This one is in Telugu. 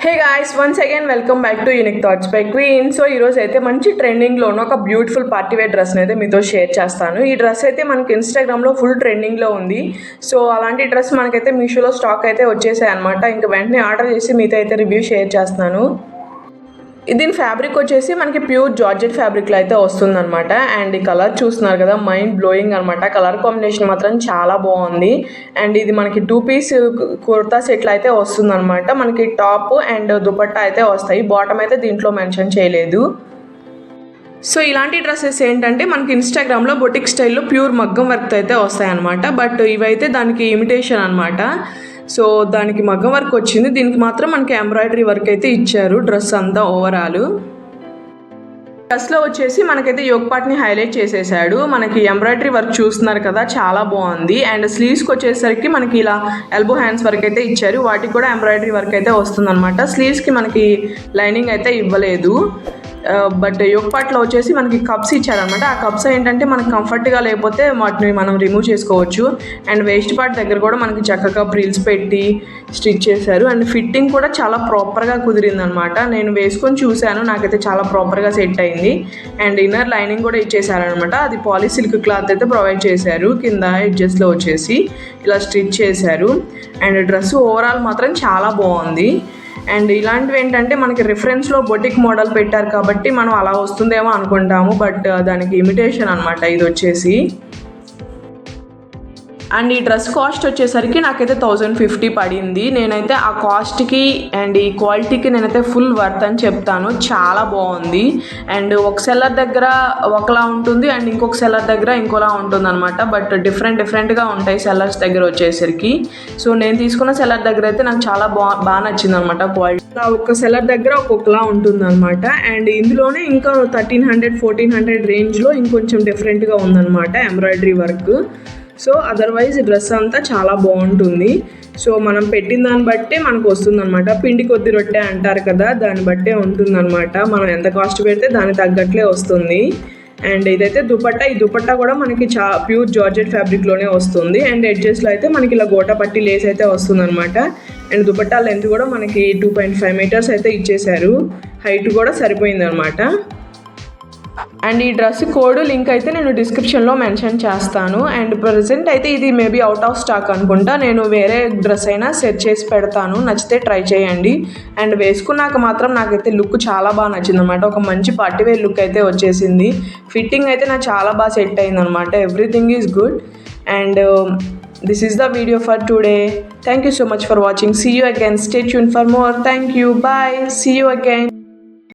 Hey guys, once again welcome back to unique thoughts by queen. So ఈరోజు అయితే మంచి ట్రెండింగ్లో ఉన్న ఒక బ్యూటిఫుల్ పార్టీ వేర్ డ్రెస్ని అయితే మీతో షేర్ చేస్తాను. ఈ డ్రెస్ అయితే మనకి ఇన్స్టాగ్రామ్లో ఫుల్ ట్రెండింగ్లో ఉంది. సో అలాంటి డ్రెస్ మనకైతే మీషోలో స్టాక్ అయితే వచ్చేసాయి అనమాట. ఇంకా వెంటనే ఆర్డర్ చేసి మీతో అయితే రివ్యూ షేర్ చేస్తున్నాను. దీని ఫ్యాబ్రిక్ వచ్చేసి మనకి ప్యూర్ జార్జెట్ ఫ్యాబ్రిక్లో అయితే వస్తుందన్నమాట. అండ్ ఈ కలర్ చూస్తున్నారు కదా, మైండ్ బ్లోయింగ్ అనమాట. కలర్ కాంబినేషన్ మాత్రం చాలా బాగుంది. అండ్ ఇది మనకి 2 పీస్ కుర్తా సెట్లు అయితే వస్తుందన్నమాట. మనకి టాప్ అండ్ దుపట్టా అయితే వస్తాయి. బాటమ్ అయితే దీంట్లో మెన్షన్ చేయలేదు. సో ఇలాంటి డ్రెస్సెస్ ఏంటంటే మనకి ఇన్స్టాగ్రామ్లో బొటిక్ స్టైల్లో ప్యూర్ మగ్గం వర్క్తో అయితే వస్తాయన్నమాట. బట్ ఇవైతే దానికి ఇమిటేషన్ అనమాట. సో దానికి మగ్గం వర్క్ వచ్చింది, దీనికి మాత్రం మనకి ఎంబ్రాయిడరీ వర్క్ అయితే ఇచ్చారు డ్రెస్ అంతా ఓవరాల్. డ్రెస్లో వచ్చేసి మనకైతే యోగ్ పార్ట్ని హైలైట్ చేసేసాడు. మనకి ఎంబ్రాయిడరీ వర్క్ చూస్తున్నారు కదా, చాలా బాగుంది. అండ్ స్లీవ్స్కి వచ్చేసరికి మనకి ఇలా ఎల్బో హ్యాండ్స్ వర్క్ అయితే ఇచ్చారు, వాటికి కూడా ఎంబ్రాయిడరీ వర్క్ అయితే వస్తుందన్నమాట. స్లీవ్స్కి మనకి లైనింగ్ అయితే ఇవ్వలేదు. బట్ యోగ్ పార్ట్లో వచ్చేసి మనకి కప్స్ ఇచ్చారనమాట. ఆ కప్స్ ఏంటంటే మనకి కంఫర్ట్గా లేకపోతే వాటిని మనం రిమూవ్ చేసుకోవచ్చు. అండ్ వేస్ట్ పార్ట్ దగ్గర కూడా మనకి చక్కగా ప్రిల్స్ పెట్టి స్టిచ్ చేశారు. అండ్ ఫిట్టింగ్ కూడా చాలా ప్రాపర్గా కుదిరిందనమాట. నేను వేసుకొని చూశాను, నాకైతే చాలా ప్రాపర్గా సెట్ అయింది. అండ్ ఇన్నర్ లైనింగ్ కూడా ఇచ్చేసారనమాట. అది పాలీ సిల్క్ క్లాత్ అయితే ప్రొవైడ్ చేశారు. కింద ఎడ్జెస్లో వచ్చేసి ఇలా స్టిచ్ చేశారు. అండ్ డ్రెస్ ఓవరాల్ మాత్రం చాలా బాగుంది. అండ్ ఇలాంటివి ఏంటంటే మనకి రిఫరెన్స్లో బొటిక్ మోడల్ పెట్టారు కాబట్టి మనం అలా వస్తుందేమో అనుకుంటాము, బట్ దానికి ఇమిటేషన్ అనమాట ఇది వచ్చేసి. అండ్ ఈ డ్రెస్ కాస్ట్ వచ్చేసరికి నాకైతే 1050 పడింది. నేనైతే ఆ కాస్ట్కి అండ్ ఈ క్వాలిటీకి నేనైతే ఫుల్ వర్త్ అని చెప్తాను. చాలా బాగుంది. అండ్ ఒక సెల్లర్ దగ్గర ఒకలా ఉంటుంది అండ్ ఇంకొక సెల్లర్ దగ్గర ఇంకోలా ఉంటుంది అనమాట. బట్ డిఫరెంట్గా ఉంటాయి సెల్లర్స్ దగ్గర వచ్చేసరికి. సో నేను తీసుకున్న సెల్లర్ దగ్గర అయితే నాకు చాలా బాగా నచ్చింది అనమాట క్వాలిటీ. ఒక్క సెల్లర్ దగ్గర ఒక్కొక్కలా ఉంటుంది అనమాట. అండ్ ఇందులోనే ఇంకా 1300-1400 రేంజ్లో ఇంకొంచెం డిఫరెంట్గా ఉందన్నమాట embroidery work. So otherwise dress అంతా చాలా బాగుంటుంది. సో మనం పెట్టిన దాన్ని బట్టే మనకు వస్తుందన్నమాట. పిండి కొద్ది రొట్టె అంటారు కదా, దాన్ని బట్టే ఉంటుందన్నమాట. మనం ఎంత కాస్ట్ పెడితే దానికి తగ్గట్లే వస్తుంది. అండ్ ఇదైతే దుపట్టా. ఈ దుపట్టా కూడా మనకి ప్యూర్ జార్జెట్ ఫ్యాబ్రిక్లోనే వస్తుంది. అండ్ ఎడ్జెస్లో అయితే మనకి ఇలా గోటా పట్టి లేస్ అయితే వస్తుందన్నమాట. అండ్ దుపట్టా లెంత్ కూడా మనకి 2.5 మీటర్స్ అయితే ఇచ్చేశారు. హైట్ కూడా సరిపోయిందనమాట. అండ్ ఈ డ్రెస్ కోడ్ లింక్ అయితే నేను డిస్క్రిప్షన్లో మెన్షన్ చేస్తాను. అండ్ ప్రజెంట్ అయితే ఇది మేబీ అవుట్ ఆఫ్ స్టాక్ అనుకుంటా. నేను వేరే డ్రెస్ అయినా సెట్ చేసి పెడతాను, నచ్చితే ట్రై చేయండి. అండ్ వేసుకున్నాక మాత్రం నాకైతే లుక్ చాలా బాగా నచ్చింది అనమాట. ఒక మంచి పార్టీ వేర్ లుక్ అయితే వచ్చేసింది. ఫిట్టింగ్ అయితే నాకు చాలా బాగా సెట్ అయింది అనమాట. Everything is good. And this is the video for today. Thank you so much for watching. See you again. Stay tuned for more. Thank you. Bye. See you again.